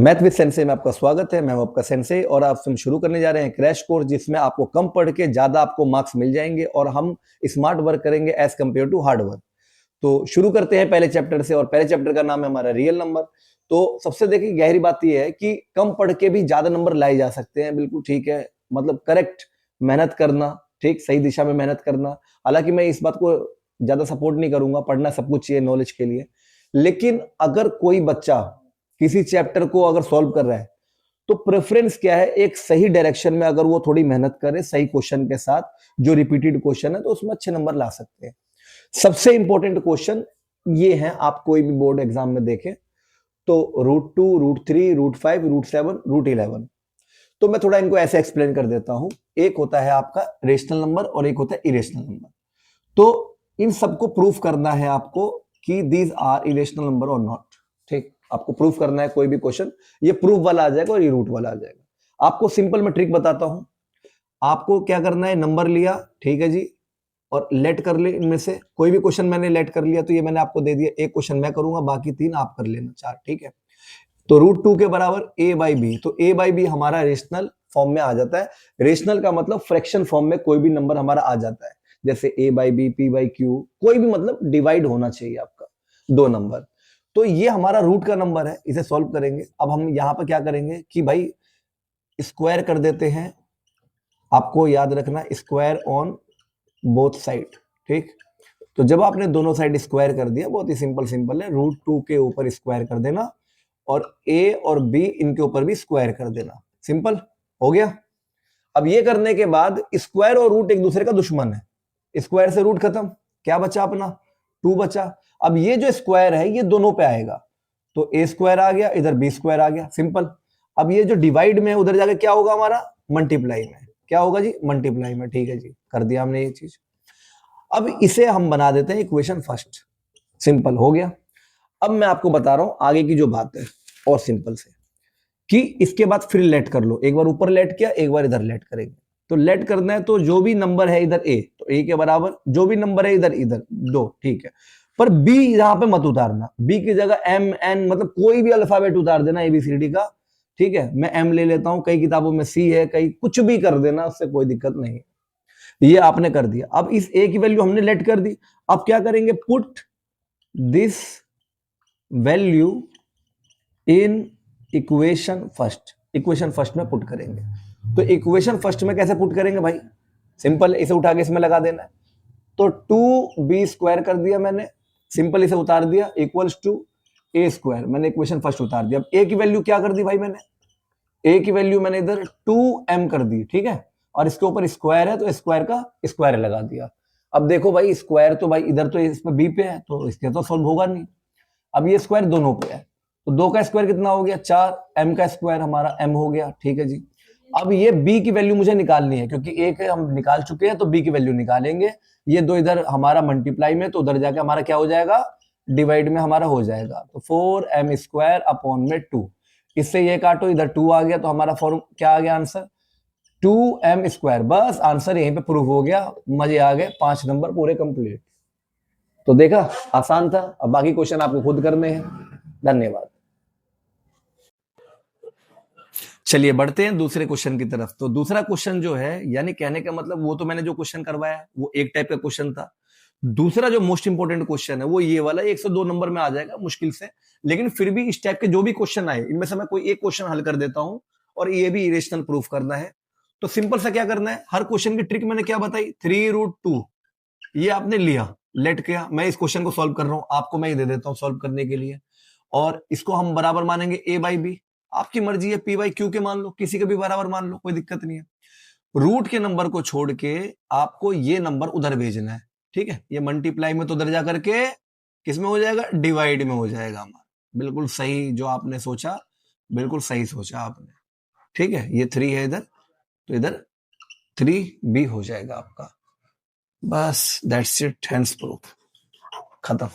Math with sense में आपका स्वागत है। मैं हूं आपका सेंसे और आप हम शुरू करने जा रहे हैं क्रैश कोर्स, जिसमें आपको कम पढ़ के ज्यादा आपको मार्क्स मिल जाएंगे और हम स्मार्ट वर्क करेंगे as compare to hard work. तो शुरू करते हैं पहले चैप्टर से, और पहले चैप्टर का नाम है हमारा रियल नंबर। तो सबसे देखिए गहरी बात यह है कि कम पढ़ के भी ज्यादा नंबर लाए जा सकते हैं। बिल्कुल ठीक है, मतलब करेक्ट मेहनत करना, ठीक सही दिशा में मेहनत करना। हालांकि मैं इस बात को ज्यादा सपोर्ट नहीं करूंगा, पढ़ना सब कुछ चाहिए नॉलेज के लिए, लेकिन अगर कोई बच्चा किसी चैप्टर को अगर सॉल्व कर रहा है तो प्रेफरेंस क्या है, एक सही डायरेक्शन में अगर वो थोड़ी मेहनत करे सही क्वेश्चन के साथ, जो रिपीटेड क्वेश्चन है, तो उसमें अच्छे नंबर ला सकते हैं। सबसे इंपॉर्टेंट क्वेश्चन ये है, आप कोई भी बोर्ड एग्जाम में देखें तो √2, √3, √5, √7, √11। तो मैं थोड़ा इनको ऐसे एक्सप्लेन कर देता हूं। एक होता है आपका रेशनल नंबर और एक होता है इरेशनल नंबर। तो इन सबको प्रूफ करना है आपको कि दीज आर इरेशनल नंबर और नॉट। ठीक, आपको प्रूफ करना है कोई भी क्वेश्चन, ये प्रूफ वाला आ जाएगा और ये रूट वाला आ जाएगा। आपको सिंपल मैं ट्रिक बताता हूं। आपको क्या करना है, नंबर लिया, ठीक है जी, और लेट कर ले। इनमें से कोई भी क्वेश्चन मैंने लेट कर लिया तो ये मैंने आपको दे दिया। एक क्वेश्चन मैं करूंगा, बाकी 3 आप कर लेना, 4, ठीक है। तो √2 के बराबर a/b, तो a/b हमारा रेशनल फॉर्म में आ जाता है। रेशनल का मतलब फ्रैक्शन फॉर्म में कोई भी नंबर हमारा आ जाता है, जैसे a/b, p/q, कोई भी मतलब डिवाइड होना चाहिए आपका 2 नंबर। तो ये हमारा रूट का नंबर है, इसे सॉल्व करेंगे। अब हम यहां पर क्या करेंगे कि भाई स्क्वायर कर देते हैं। आपको याद रखना, स्क्वायर ऑन बोथ साइड, ठीक। तो जब आपने दोनों साइड स्क्वायर कर दिया, बहुत ही सिंपल है, √2 के ऊपर स्क्वायर कर देना और a और b इनके ऊपर भी स्क्वायर कर देना। सिंपल हो गया। अब ये करने के बाद स्क्वायर और रूट एक दूसरे का दुश्मन है, स्क्वायर से रूट खत्म, क्या बचा अपना 2 बचा। अब ये जो स्क्वायर है ये दोनों पे आएगा, तो a स्क्वायर आ गया, इधर b स्क्वायर आ गया, सिंपल। अब ये जो डिवाइड में है उधर जाके क्या होगा हमारा, मल्टीप्लाई में। क्या होगा जी, मल्टीप्लाई में, ठीक है जी, कर दिया हमने ये चीज। अब इसे हम बना देते हैं इक्वेशन फर्स्ट, सिंपल हो गया। अब मैं आपको बता रहा हूं आगे की जो बात है, और सिंपल से, कि इसके बाद फिर लेट कर लो। एक बार ऊपर लेट किया, एक बार इधर लेट करेंगे। तो लेट करना है तो जो भी नंबर है इधर a, तो a के बराबर जो भी नंबर है इधर इधर 2, ठीक है। पर b यहां पे मत उतारना, b की जगह m n, मतलब कोई भी अल्फाबेट उतार देना ABCD का, ठीक है। मैं m ले लेता हूं, कई किताबों में c है, कई कुछ भी कर देना, उससे कोई दिक्कत नहीं है। ये आपने कर दिया। अब इस a की वैल्यू हमने लेट कर दी। अब क्या करेंगे, put this value in equation first. Equation first में पुट करेंगे। तो इक्वेशन फर्स्ट में कैसे पुट करेंगे भाई, सिंपल, इसे उठा के इसमें लगा देना है। तो 2b स्क्वायर कर दिया मैंने, सिंपल इसे उतार दिया, इक्वल्स टू a स्क्वायर, मैंने इक्वेशन फर्स्ट उतार दिया। अब a की वैल्यू क्या कर दी भाई मैंने, a की वैल्यू मैंने इधर 2m कर दी, ठीक है। और इसके ऊपर स्क्वायर है तो स्क्वायर का स्क्वायर लगा दिया। अब देखो भाई, स्क्वायर तो भाई इधर तो इसमें b पे है, तो इसके तो सॉल्व होगा नहीं। अब ये स्क्वायर दोनों पे है, तो 2 का स्क्वायर कितना हो गया, 4, m का स्क्वायर हमारा m हो गया, ठीक है जी। अब ये b की वैल्यू मुझे निकालनी है, क्योंकि एक हम निकाल चुके हैं, तो b की वैल्यू निकालेंगे। ये 2 इधर हमारा मल्टीप्लाई में, तो उधर जाके हमारा क्या हो जाएगा, डिवाइड में हमारा हो जाएगा। तो 4m स्क्वायर अपॉन में 2, इससे ये काटो, इधर 2 आ गया, तो हमारा फॉर्म क्या आ गया, आंसर 2m स्क्वायर। बस आंसर यहीं पे प्रूफ हो गया, मजे आ गए, 5 नंबर पूरे कंप्लीट। तो देखा, आसान था। अब बाकी क्वेश्चन आपको खुद करने हैं। धन्यवाद। चलिए बढ़ते हैं दूसरे क्वेश्चन की तरफ। तो दूसरा क्वेश्चन जो है, यानी कहने का मतलब, वो तो मैंने जो क्वेश्चन करवाया वो एक टाइप का क्वेश्चन था। दूसरा जो मोस्ट इंपोर्टेंट क्वेश्चन है वो ये वाला, 102 नंबर में आ जाएगा मुश्किल से, लेकिन फिर भी इस टाइप के जो भी क्वेश्चन आए, इनमें से मैं कोई एक क्वेश्चन हल कर देता हूं, और ये भी इरेशनल प्रूफ करना है। तो सिंपल सा क्या करना है, हर क्वेश्चन की ट्रिक मैंने क्या बताई, 3√2, ये आपने लिया, लेट किया। मैं इस क्वेश्चन को सॉल्व कर रहा हूं, आपको मैं ही दे देता हूं सॉल्व करने के लिए, और इसको हम बराबर मानेंगे a/b। आपकी मर्जी है, p/q के मान लो, किसी के भी बराबर मान लो, कोई दिक्कत नहीं है। रूट के नंबर को छोड़ के आपको ये नंबर उधर भेजना है, ठीक है। ये मल्टीप्लाई में तो उधर जा करके किस में हो जाएगा, डिवाइड में हो जाएगा हमारा। बिल्कुल सही जो आपने सोचा, बिल्कुल सही सोचा आपने, ठीक है। ये 3 है इधर, तो इधर 3b हो जाएगा आपका। बस दैट्स इट, हैंड्स प्रूफ, खत्म।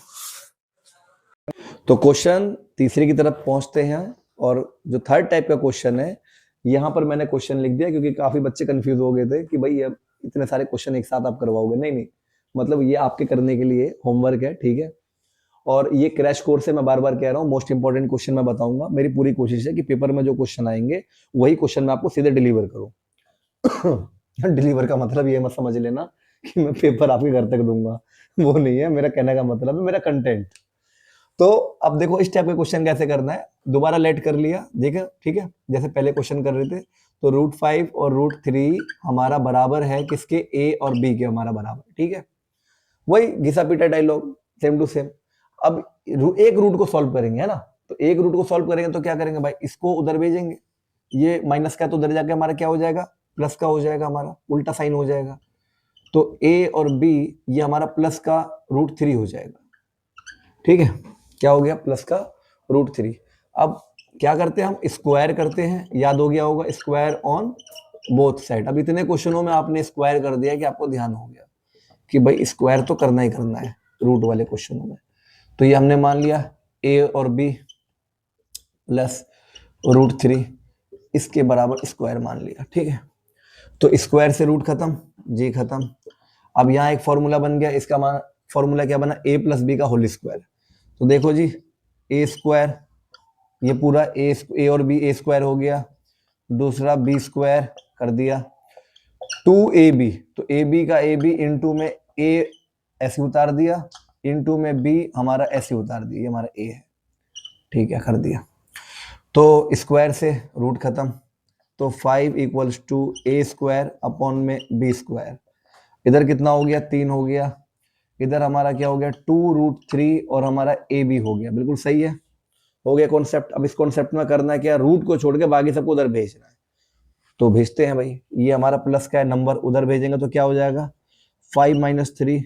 तो क्वेश्चन तीसरे की तरफ पहुंचते हैं, और जो थर्ड टाइप का क्वेश्चन है, यहां पर मैंने क्वेश्चन लिख दिया क्योंकि काफी बच्चे कंफ्यूज हो गए थे कि भाई अब इतने सारे क्वेश्चन एक साथ आप करवाओगे। नहीं नहीं, मतलब ये आपके करने के लिए होमवर्क है, ठीक है। और ये क्रैश कोर्स है, मैं बार बार कह रहा हूँ, मोस्ट इंपॉर्टेंट क्वेश्चन मैं बताऊंगा। मेरी पूरी कोशिश है कि पेपर में जो क्वेश्चन आएंगे वही क्वेश्चन मैं आपको सीधे डिलीवर करूँ। डिलीवर का मतलब ये मत समझ लेना कि मैं पेपर आपके घर तक दूंगा, वो नहीं है मेरा कहने का मतलब, है मेरा कंटेंट। तो अब देखो इस टाइप का क्वेश्चन कैसे करना है, दोबारा लेट कर लिया, देखा ठीक है, जैसे पहले क्वेश्चन कर रहे थे, तो √5 और √3 हमारा बराबर है किसके, ए और बी के हमारा बराबर, ठीक है, वही घिसा पीटा डायलॉग, सेम टू सेम। अब एक रूट को सॉल्व करेंगे, है ना, तो एक रूट को सॉल्व करेंगे तो क्या करेंगे भाई, इसको उधर भेजेंगे, ये माइनस का तो उधर जाके हमारा क्या हो जाएगा, प्लस का हो जाएगा, हमारा उल्टा साइन हो जाएगा। तो ए और बी ये हमारा प्लस का √3 हो जाएगा, ठीक है, क्या हो गया, प्लस का √3। अब क्या करते हैं, हम स्क्वायर करते हैं, याद हो गया होगा, स्क्वायर ऑन बोथ साइड। अब इतने क्वेश्चनों में आपने स्क्वायर कर दिया कि आपको ध्यान हो गया कि भाई स्क्वायर तो करना ही करना है रूट वाले क्वेश्चनों में। तो ये हमने मान लिया ए और बी प्लस √3 इसके बराबर स्क्वायर मान लिया, ठीक है। तो स्क्वायर से रूट खत्म, जी खत्म। अब यहाँ एक फॉर्मूला बन गया, इसका फॉर्मूला क्या बना, a + b का होल स्क्वायर। तो देखो जी, a स्क्वायर, ये पूरा a और b a स्क्वायर हो गया, दूसरा b स्क्वायर कर दिया, 2ab, तो ab का ab इंटू में a ऐसे उतार दिया, इंटू में b हमारा ऐसे उतार दिया, ये हमारा a है, ठीक है, कर दिया। तो स्क्वायर से रूट खत्म, तो 5 = a स्क्वायर अपॉन में b स्क्वायर, इधर कितना हो गया, 3 हो गया, इधर हमारा क्या हो गया, 2√3 और हमारा ए बी हो गया, बिल्कुल सही है, हो गया कॉन्सेप्ट। अब इस कॉन्सेप्ट में करना है क्या, रूट को छोड़ के बाकी सबको उधर भेजना है, तो भेजते हैं भाई। ये हमारा प्लस का है नंबर, उधर भेजेंगे तो क्या हो जाएगा, 5 - 3,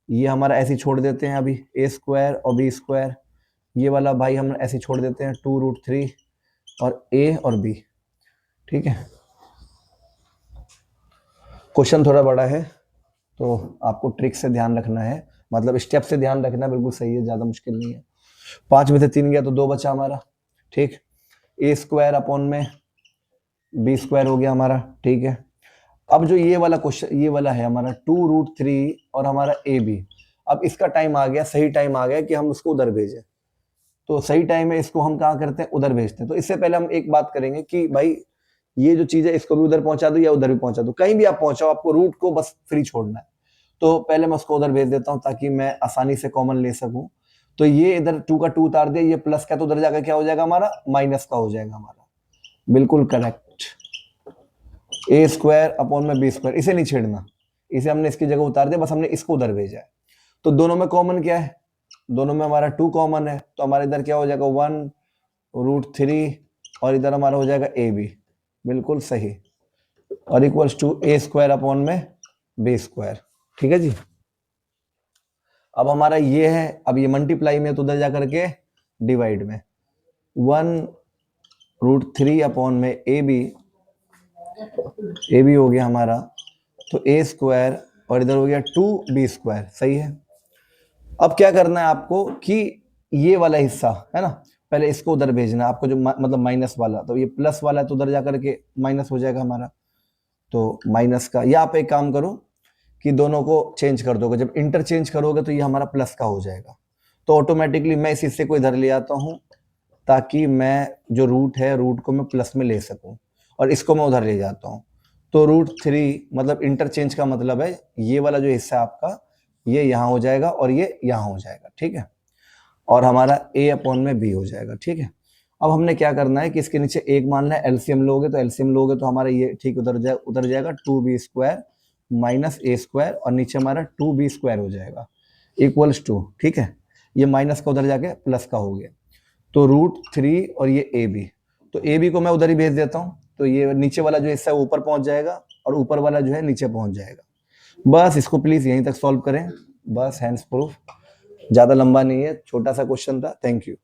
ये हमारा ऐसे छोड़ देते हैं अभी, a स्क्वायर और b स्क्वायर, ये वाला भाई हम ऐसे छोड़ देते हैं, 2√3 और a और b, ठीक है। क्वेश्चन थोड़ा बड़ा है तो आपको ट्रिक से ध्यान रखना है, मतलब स्टेप से ध्यान रखना, बिल्कुल सही है, ज्यादा मुश्किल नहीं है। 5 में से 3 गया तो 2 बचा हमारा, ठीक, a स्क्वायर अपॉन में b स्क्वायर हो गया हमारा, ठीक है। अब जो ये वाला क्वेश्चन, ये वाला है हमारा 2√3 और हमारा ए बी, अब इसका टाइम आ गया, सही टाइम आ गया कि हम उसको उधर भेजें। तो सही टाइम है, इसको हम कहाँ करते हैं, उधर भेजते हैं। तो इससे पहले हम एक बात करेंगे कि भाई ये जो चीज है इसको भी उधर पहुंचा दो या उधर भी पहुंचा दो, कहीं भी आप पहुंचाओ, आपको रूट को बस फ्री छोड़ना है। तो पहले मैं उसको उधर भेज देता हूं ताकि मैं आसानी से कॉमन ले सकूं। तो ये इधर 2 का 2 उतार दिया, ये प्लस का तो उधर जाकर क्या हो जाएगा, हमारा माइनस का हो जाएगा हमारा, बिल्कुल करेक्ट। a स्क्वायर अपॉन में b स्क्वायर, इसे नहीं छेड़ना, इसे हमने इसकी जगह उतार दिया, बस हमने इसको उधर भेजा है। तो दोनों में कॉमन क्या है, दोनों में हमारा 2 कॉमन है, तो हमारे इधर क्या हो जाएगा, 1√3 और इधर हमारा हो जाएगा ए बी, बिल्कुल सही, और equals to a square upon में b स्क्वायर, ठीक है जी। अब हमारा ये है, अब ये मल्टीप्लाई में तो उधर जाकर के डिवाइड में, 1√3 अपॉन में ए बी हो गया हमारा, तो a स्क्वायर और इधर हो गया 2b स्क्वायर, सही है। अब क्या करना है आपको कि ये वाला हिस्सा है ना, पहले इसको उधर भेजना है आपको, जो मतलब माइनस वाला, तो ये प्लस वाला है तो उधर जाकर के माइनस हो जाएगा हमारा, तो माइनस का, या आप एक काम करो कि दोनों को चेंज कर दोगे, जब इंटरचेंज करोगे तो ये हमारा प्लस का हो जाएगा। तो ऑटोमेटिकली मैं इस हिस्से को इधर ले आता हूँ ताकि मैं जो रूट है, रूट को मैं प्लस में ले सकूं, और इसको मैं उधर ले जाता हूँ। तो √3 मतलब इंटरचेंज का मतलब है ये वाला जो हिस्सा है आपका, ये यहाँ हो जाएगा और ये यहाँ हो जाएगा, ठीक है, और हमारा a अपॉन में b हो जाएगा, ठीक है। अब हमने क्या करना है कि इसके नीचे एक मानना है, एलसीएम लोगे तो हमारा ये ठीक उधर जाएगा 2b square minus a square, और नीचे हमारा 2b स्क्वायर हो जाएगा इक्वल्स टू, ठीक है, ये माइनस का उधर जाके प्लस का हो गया, तो √3 और ये ए बी, तो ए बी को मैं उधर ही भेज देता हूँ, तो ये नीचे वाला जो हिस्सा है ऊपर पहुंच जाएगा और ऊपर वाला जो है नीचे पहुंच जाएगा। बस इसको प्लीज यहीं तक सॉल्व करें, बस हैंड्स प्रूफ, ज्यादा लंबा नहीं है, छोटा सा क्वेश्चन था। Thank you.